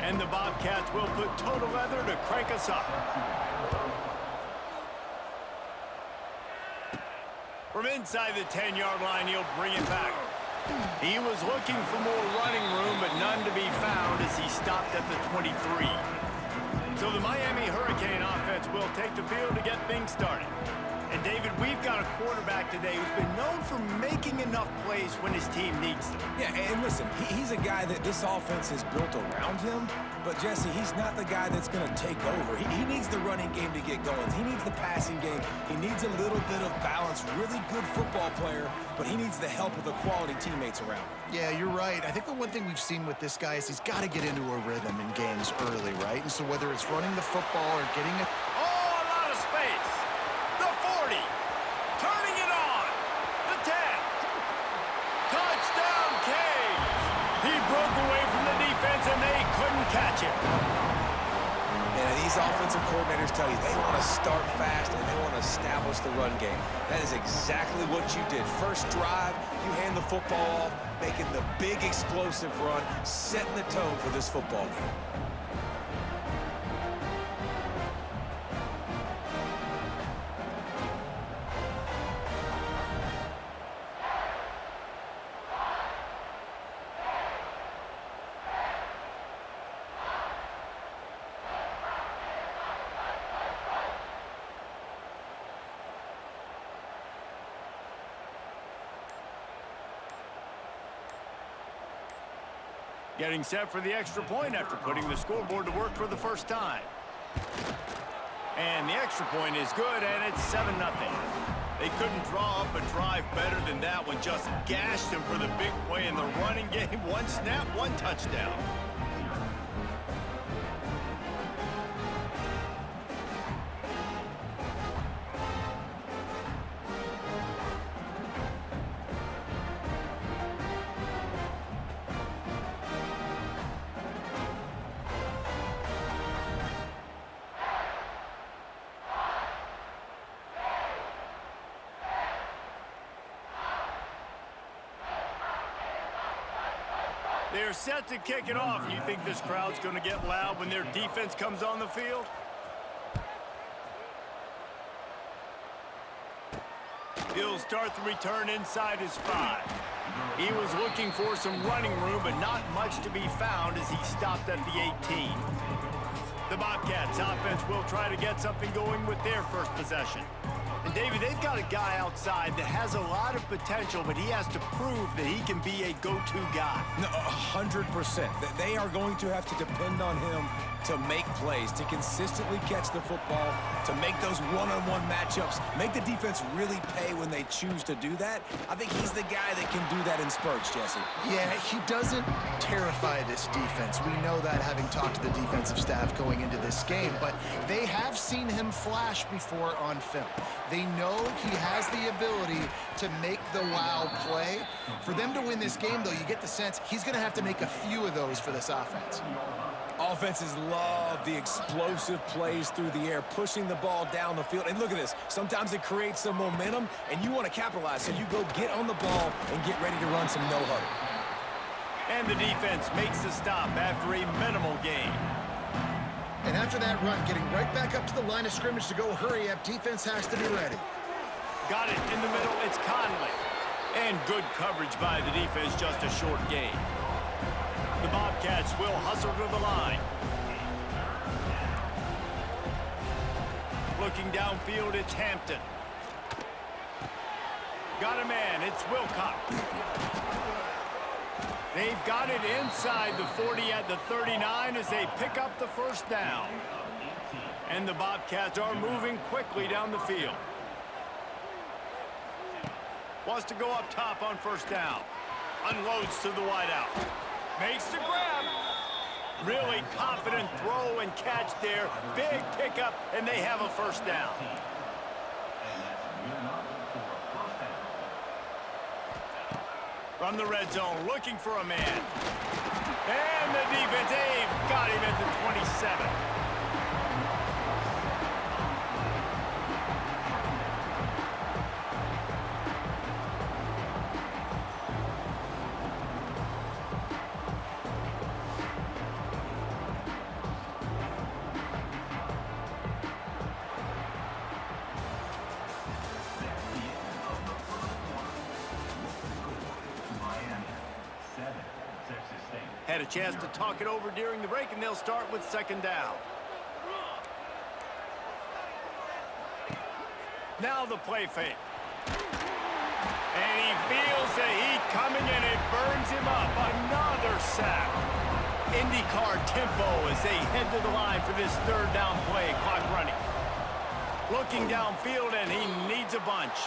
And the Bobcats will put total leather to crank us up. From inside the 10-yard line, he'll bring it back. He was looking for more running room, but none to be found as he stopped at the 23. So the Miami Hurricane offense will take the field to get things started. And, David, we've got a quarterback today who's been known for making enough plays when his team needs them. Yeah, and listen, he's a guy that this offense is built around him. But, Jesse, he's not the guy that's going to take over. He needs the running game to get going. He needs the passing game. He needs a little bit of balance. Really good football player, but he needs the help of the quality teammates around him. Yeah, you're right. I think the one thing we've seen with this guy is he's got to get into a rhythm in games early, right? And so whether it's running the football or getting it... Oh, a lot of space. The 40. Turning it on. The 10. Touchdown, Canes. He broke away from the defense, and they couldn't catch him. And these offensive coordinators tell you they want to start fast and they want to establish the run game. That is exactly what you did. First drive, you hand the football off, making the big explosive run, setting the tone for this football game. Getting set for the extra point after putting the scoreboard to work for the first time. And the extra point is good, and it's 7-0. They couldn't draw up a drive better than that one. Just gashed him for the big play in the running game. One snap, one touchdown. They're set to kick it off. You think this crowd's going to get loud when their defense comes on the field? He'll start the return inside his 5. He was looking for some running room, but not much to be found as he stopped at the 18. The Bobcats offense will try to get something going with their first possession. And, David, they've got a guy outside that has a lot of potential, but he has to prove that he can be a go-to guy. No, 100%. They are going to have to depend on him to make plays, to consistently catch the football, to make those one-on-one matchups, make the defense really pay when they choose to do that. I think he's the guy that can do that in spurts, Jesse. Yeah, he doesn't terrify this defense. We know that having talked to the defensive staff going into this game, but they have seen him flash before on film. They know he has the ability to make the wow play. For them to win this game, though, you get the sense he's going to have to make a few of those for this offense. Offenses love the explosive plays through the air, pushing the ball down the field. And look at this. Sometimes it creates some momentum, and you want to capitalize. So you go get on the ball and get ready to run some no-huddle. And the defense makes the stop after a minimal gain. And after that run, getting right back up to the line of scrimmage to go hurry up, defense has to be ready. Got it in the middle. It's Conley. And good coverage by the defense, just a short gain. The Bobcats will hustle to the line. Looking downfield, it's Hampton. Got a man, it's Wilcox. They've got it inside the 40 at the 39 as they pick up the first down. And the Bobcats are moving quickly down the field. Wants to go up top on first down. Unloads to the wideout. Makes the grab. Really confident throw and catch there. Big pickup, and they have a first down. From the red zone, looking for a man. And the defense, they've got him at the 27. had a chance to talk it over during the break, and they'll start with second down. Now the play fake. And he feels the heat coming, and it burns him up. Another sack. IndyCar tempo as they head to the line for this third down play. Clock running. Looking downfield, and he needs a bunch.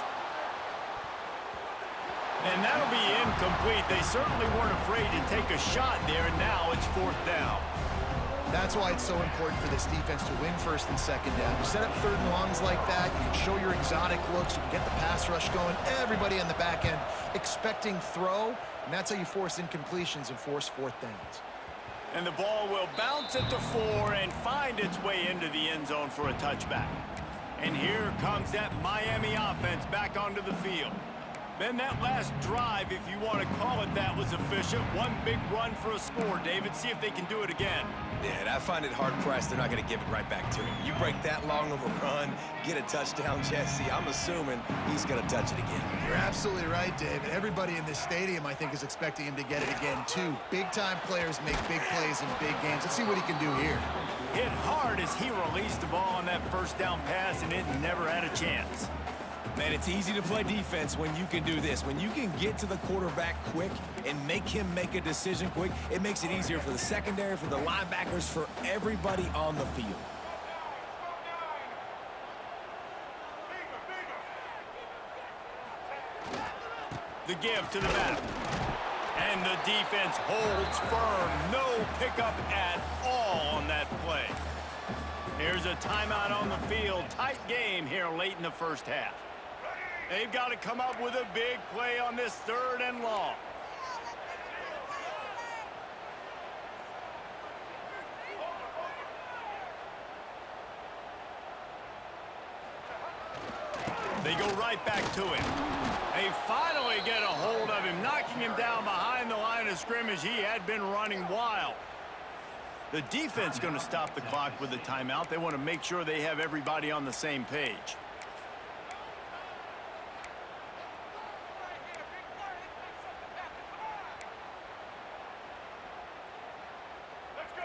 And that'll be incomplete. They certainly weren't afraid to take a shot there, and now it's fourth down. That's why it's so important for this defense to win first and second down. You set up third and longs like that, you can show your exotic looks, you can get the pass rush going, everybody on the back end expecting throw, and that's how you force incompletions and force fourth downs. And the ball will bounce at the 4 and find its way into the end zone for a touchback. And here comes that Miami offense back onto the field. Then that last drive, if you want to call it that, was efficient. One big run for a score, David. See if they can do it again. Yeah, and I find it hard-pressed they're not going to give it right back to him. You break that long of a run, get a touchdown, Jesse, I'm assuming he's going to touch it again. You're absolutely right, David. Everybody in this stadium, I think, is expecting him to get it again, too. Big-time players make big plays in big games. Let's see what he can do here. Hit hard as he released the ball on that first down pass, and it never had a chance. Man, it's easy to play defense when you can do this. When you can get to the quarterback quick and make him make a decision quick, it makes it easier for the secondary, for the linebackers, for everybody on the field. The give to the back. And the defense holds firm. No pickup at all on that play. Here's a timeout on the field. Tight game here late in the first half. They've got to come up with a big play on this third and long. They go right back to him. They finally get a hold of him, knocking him down behind the line of scrimmage. He had been running wild. The defense going to stop the clock with a timeout. They want to make sure they have everybody on the same page.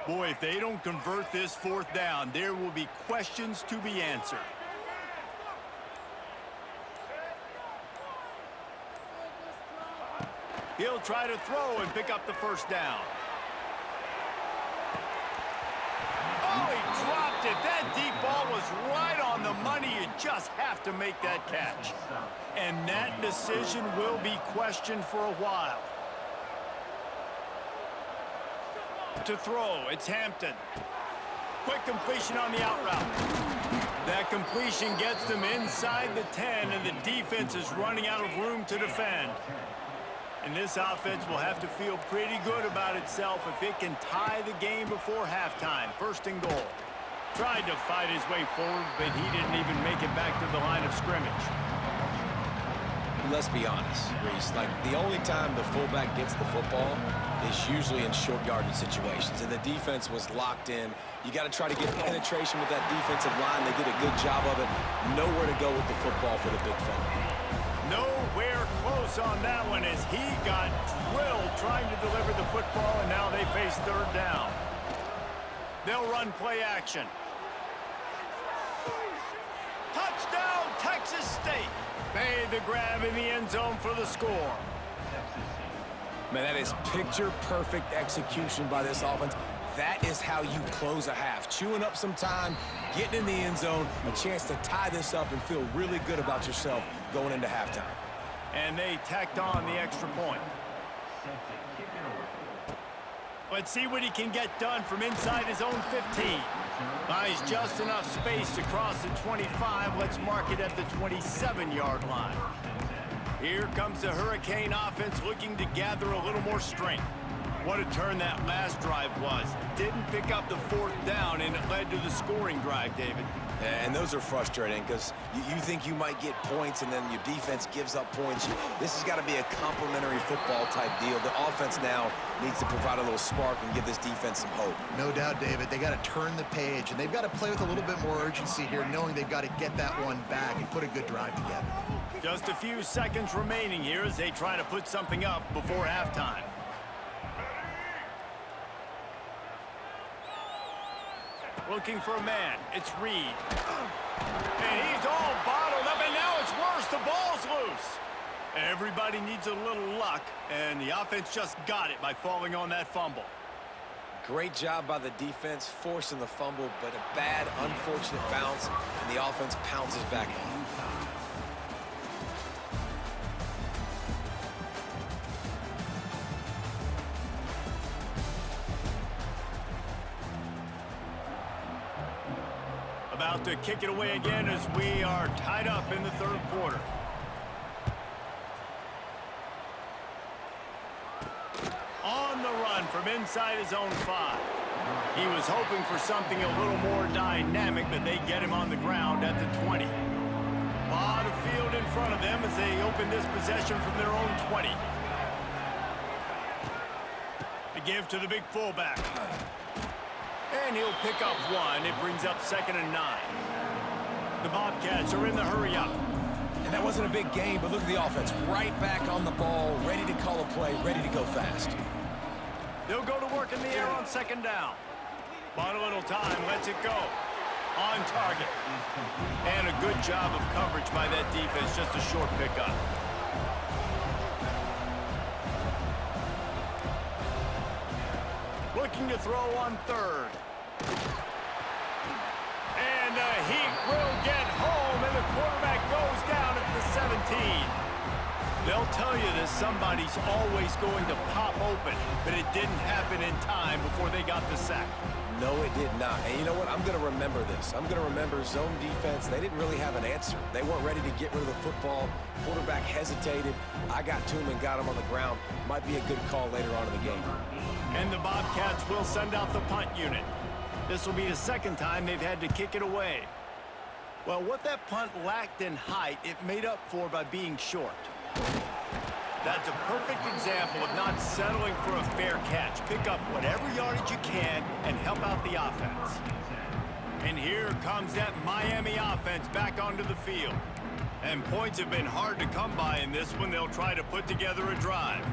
Boy, if they don't convert this fourth down, there will be questions to be answered. He'll try to throw and pick up the first down. Oh, he dropped it. That deep ball was right on the money. You just have to make that catch. And that decision will be questioned for a while. To throw, it's Hampton. Quick completion on the out route. That completion gets them inside the 10, and the defense is running out of room to defend. And this offense will have to feel pretty good about itself if it can tie the game before halftime. First and goal. Tried to fight his way forward, but he didn't even make it back to the line of scrimmage. Let's be honest, Reese. Like, the only time the fullback gets the football is usually in short yardage situations, and the defense was locked in. You got to try to get penetration with that defensive line. They did a good job of it. Nowhere to go with the football for the big fella. Nowhere close on that one as he got drilled trying to deliver the football, and now they face third down. They'll run play action. Touchdown, Texas State. Made the grab in the end zone for the score. Man, that is picture-perfect execution by this offense. That is how you close a half. Chewing up some time, getting in the end zone, a chance to tie this up and feel really good about yourself going into halftime. And they tacked on the extra point. Let's see what he can get done from inside his own 15. Buys just enough space to cross the 25. Let's mark it at the 27-yard line. Here comes the Hurricane offense looking to gather a little more strength. What a turn that last drive was. Didn't pick up the fourth down, and it led to the scoring drive, David. And those are frustrating because you think you might get points and then your defense gives up points. This has got to be a complementary football type deal. The offense now needs to provide a little spark and give this defense some hope. No doubt, David. They got to turn the page, and they've got to play with a little bit more urgency here, knowing they've got to get that one back and put a good drive together. Just a few seconds remaining here as they try to put something up before halftime. Looking for a man. It's Reed. And he's all bottled up, and now it's worse. The ball's loose. Everybody needs a little luck, and the offense just got it by falling on that fumble. Great job by the defense forcing the fumble, but a bad, unfortunate bounce, and the offense pounces back on. About to kick it away again as we are tied up in the third quarter. On the run from inside his own 5. He was hoping for something a little more dynamic, but they get him on the ground at the 20. A lot of field in front of them as they open this possession from their own 20. To give to the big fullback. And he'll pick up 1. It brings up 2nd and 9. The Bobcats are in the hurry up. And that wasn't a big game, but look at the offense. Right back on the ball, ready to call a play, ready to go fast. They'll go to work in the air on 2nd down. But a little time, lets it go. On target. And a good job of coverage by that defense, just a short pickup. Looking to throw on 3rd. And the Heat will get home, and the quarterback goes down at the 17. They'll tell you that somebody's always going to pop open, but it didn't happen in time before they got the sack. No, it did not. And you know what? I'm going to remember this. I'm going to remember zone defense. They didn't really have an answer. They weren't ready to get rid of the football. Quarterback hesitated. I got to him and got him on the ground. Might be a good call later on in the game. And the Bobcats will send out the punt unit. This will be the 2nd time they've had to kick it away. Well, what that punt lacked in height, it made up for by being short. That's a perfect example of not settling for a fair catch. Pick up whatever yardage you can and help out the offense. And here comes that Miami offense back onto the field. And points have been hard to come by in this one. They'll try to put together a drive.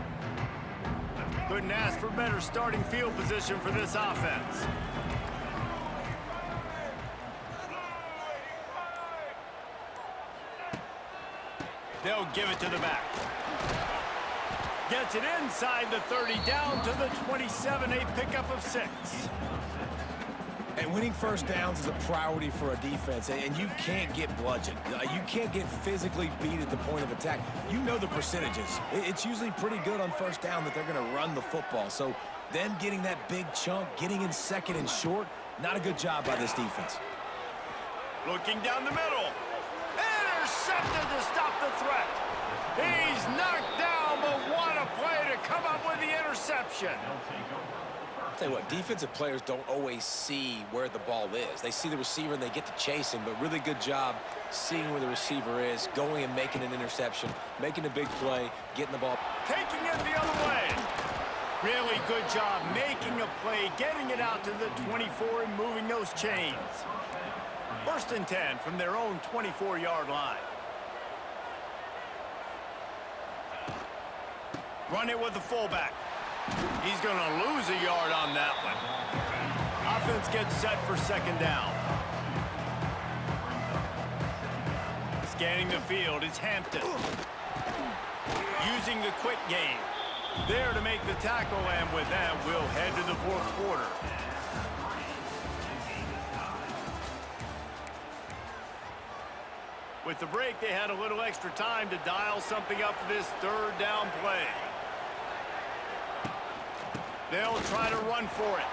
Couldn't ask for better starting field position for this offense. They'll give it to the back. Gets it inside the 30, down to the 27, a pickup of 6. And winning first downs is a priority for a defense, and you can't get bludgeoned. You can't get physically beat at the point of attack. You know the percentages. It's usually pretty good on first down that they're going to run the football. So them getting that big chunk, getting in 2nd and short, not a good job by this defense. Looking down the middle. Intercepted to stop the threat. He's knocked down, but what a play to come up with the interception. I'll tell you what, defensive players don't always see where the ball is. They see the receiver and they get to chase him, but really good job seeing where the receiver is, going and making an interception, making a big play, getting the ball. Taking it the other way. Really good job making a play, getting it out to the 24 and moving those chains. 1st and 10 from their own 24-yard line. Run it with the fullback. He's going to lose a yard on that one. Offense gets set for 2nd down. Scanning the field is Hampton. Using the quick game. There to make the tackle, and with that, we'll head to the 4th quarter. With the break, they had a little extra time to dial something up for this 3rd down play. They'll try to run for it.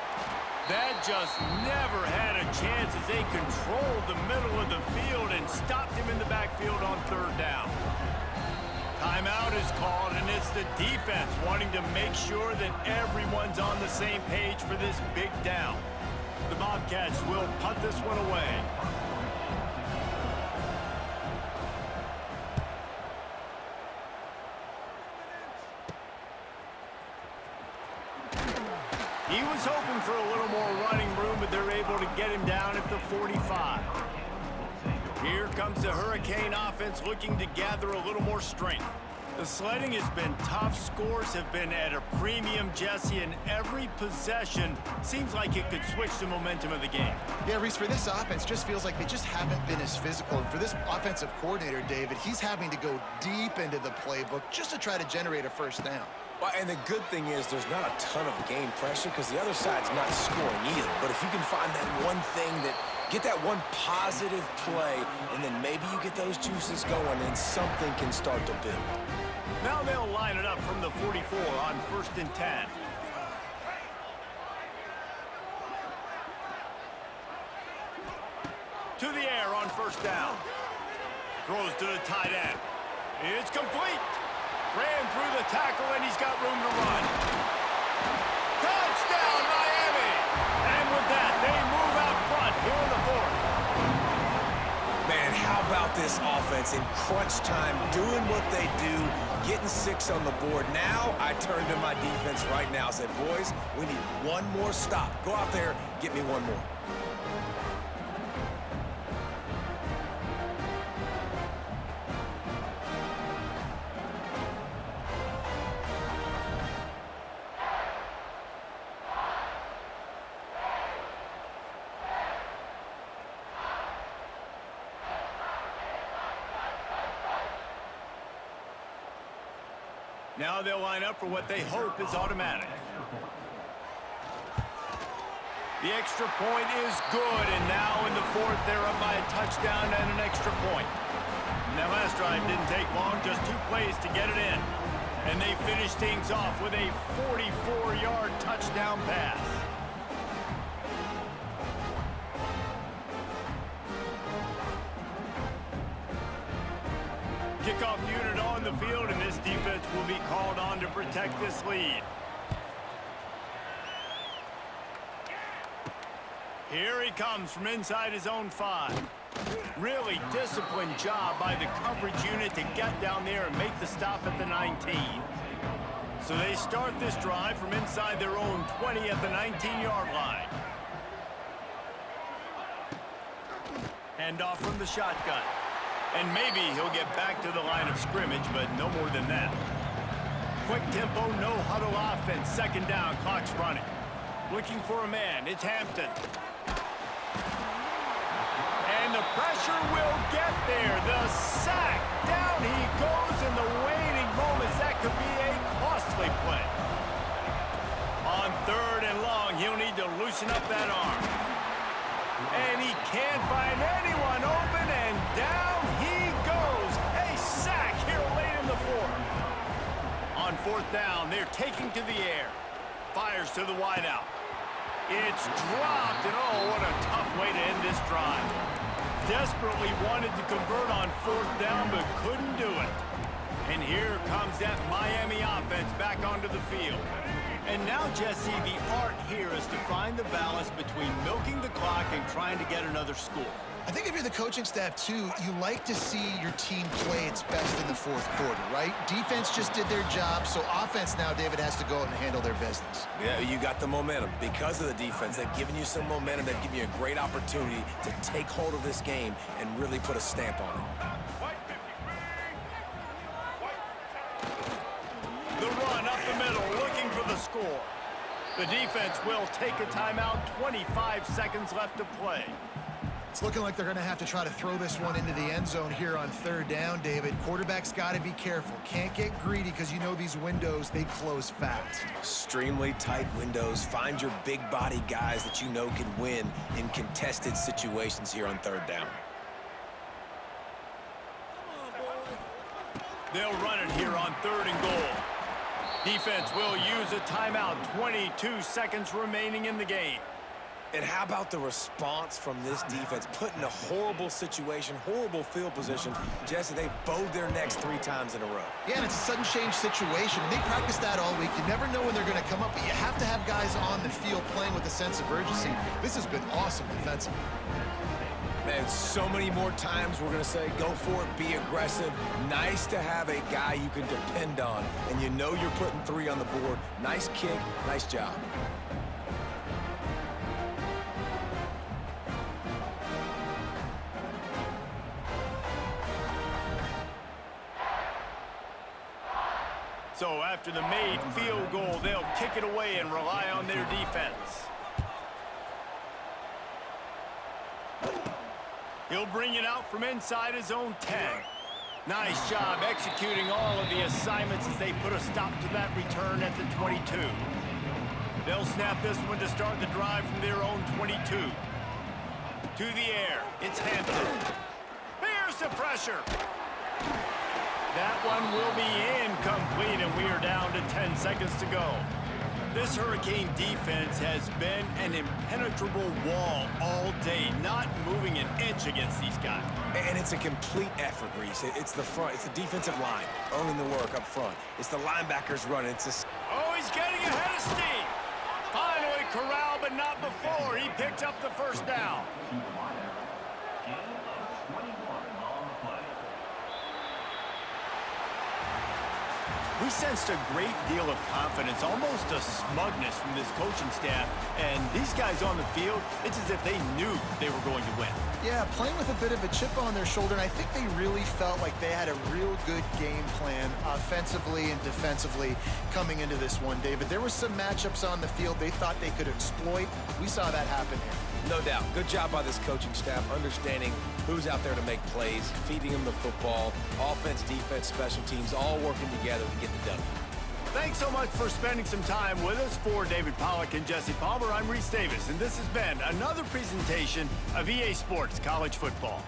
That just never had a chance as they controlled the middle of the field and stopped him in the backfield on 3rd down. Timeout is called, and it's the defense wanting to make sure that everyone's on the same page for this big down. The Bobcats will punt this one away. He was hoping for a little more running room, but they're able to get him down at the 45. Here comes the Hurricane offense looking to gather a little more strength. The sledding has been tough. Scores have been at a premium, Jesse, and every possession seems like it could switch the momentum of the game. Yeah, Reese, for this offense, just feels like they just haven't been as physical. And for this offensive coordinator, David, he's having to go deep into the playbook just to try to generate a first down. Well, and the good thing is there's not a ton of game pressure because the other side's not scoring either. But if you can find that one thing get that one positive play, and then maybe you get those juices going and something can start to build. Now they'll line it up from the 44 on 1st and 10. To the air on 1st down. Throws to the tight end. It's complete. Ran through the tackle, and he's got room to run. Touchdown, Miami! And with that, they move out front here in the 4th. Man, how about this offense in crunch time, doing what they do, getting 6 on the board. Now I turn to my defense right now and say, boys, we need one more stop. Go out there, get me one more. Now they'll line up for what they hope is automatic. The extra point is good, and now in the 4th, they're up by a touchdown and an extra point. That last drive didn't take long, just 2 plays to get it in. And they finish things off with a 44-yard touchdown pass. Kickoff unit on the field, and this defense will be called on to protect this lead. Here he comes from inside his own 5. Really disciplined job by the coverage unit to get down there and make the stop at the 19. So they start this drive from inside their own 20 at the 19-yard line. Handoff from the shotgun. And maybe he'll get back to the line of scrimmage, but no more than that. Quick tempo, no huddle offense. 2nd down, clock's running. Looking for a man, it's Hampton. And the pressure will get there. The sack, down he goes in the waiting moments. That could be a costly play. On 3rd and long, he'll need to loosen up that arm. And he can't find anyone open, and down he goes. A sack here late in the 4th. On 4th down, they're taking to the air. Fires to the wideout. It's dropped, and oh, what a tough way to end this drive. Desperately wanted to convert on 4th down, but couldn't do it. And here comes that Miami offense back onto the field. And now, Jesse, the art here is to find the balance between milking the clock and trying to get another score. I think if you're the coaching staff, too, you like to see your team play its best in the 4th quarter, right? Defense just did their job, so offense now, David, has to go out and handle their business. Yeah, you got the momentum. Because of the defense, they've given you some momentum. They've given you a great opportunity to take hold of this game and really put a stamp on it. The run up the middle, looking for the score. The defense will take a timeout. 25 seconds left to play. It's looking like they're going to have to try to throw this one into the end zone here on 3rd down, David. Quarterback's got to be careful. Can't get greedy because you know these windows, they close fast. Extremely tight windows. Find your big body guys that you know can win in contested situations here on 3rd down. They'll run it here on 3rd and goal. Defense will use a timeout. 22 seconds remaining in the game. And how about the response from this defense? Put in a horrible situation, horrible field position. Jesse, they bowed their necks 3 times in a row. Yeah, and it's a sudden change situation. And they practice that all week. You never know when they're going to come up, but you have to have guys on the field playing with a sense of urgency. This has been awesome defensively. Man, so many more times we're going to say, go for it, be aggressive. Nice to have a guy you can depend on, and you know you're putting 3 on the board. Nice kick, nice job. So after the made field goal, they'll kick it away and rely on their defense. He'll bring it out from inside his own 10. Nice job executing all of the assignments as they put a stop to that return at the 22. They'll snap this one to start the drive from their own 22. To the air, it's Hampton. Bears the pressure. That one will be incomplete, and we are down to 10 seconds to go. This Hurricane defense has been an impenetrable wall all day, not moving an inch against these guys. And it's a complete effort, Reese. It's the front, it's the defensive line owning the work up front. It's the linebackers running. Oh, he's getting ahead of steam. Finally corralled, but not before. He picked up the first down. We sensed a great deal of confidence, almost a smugness from this coaching staff. And these guys on the field, it's as if they knew they were going to win. Yeah, playing with a bit of a chip on their shoulder, and I think they really felt like they had a real good game plan offensively and defensively coming into this one, David. There were some matchups on the field they thought they could exploit. We saw that happen here. No doubt. Good job by this coaching staff, understanding who's out there to make plays, feeding them the football, offense, defense, special teams, all working together to get the W. Thanks so much for spending some time with us. For David Pollack and Jesse Palmer, I'm Reese Davis, and this has been another presentation of EA Sports College Football.